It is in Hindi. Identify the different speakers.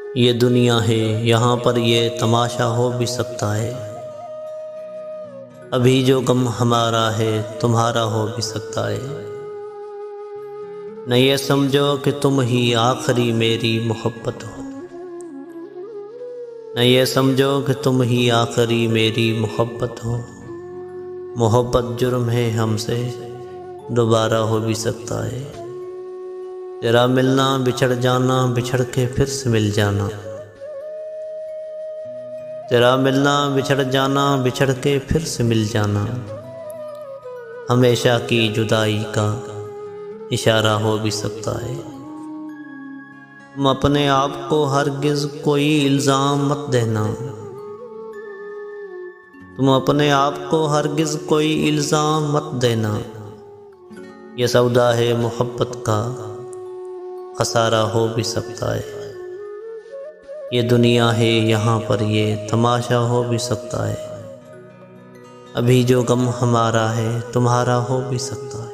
Speaker 1: ये दुनिया है, यहाँ पर ये तमाशा हो भी सकता है। अभी जो गम हमारा है तुम्हारा हो भी सकता है। न ये समझो कि तुम ही आखिरी मेरी मोहब्बत हो, न ये समझो कि तुम ही आखिरी मेरी मोहब्बत हो। मोहब्बत जुर्म है हमसे, दोबारा हो भी सकता है। तेरा मिलना बिछड़ जाना, बिछड़ के फिर से मिल जाना। तेरा मिलना बिछड़ जाना, बिछड़ के फिर से मिल जाना। हमेशा की जुदाई का इशारा हो भी सकता है। तुम अपने आप को हरगिज़ कोई इल्ज़ाम मत देना। तुम अपने आप को हरगिज़ कोई इल्ज़ाम मत देना। ये सौदा है मोहब्बत का, खसारा हो भी सकता है। ये दुनिया है, यहाँ पर ये तमाशा हो भी सकता है। अभी जो गम हमारा है तुम्हारा हो भी सकता है।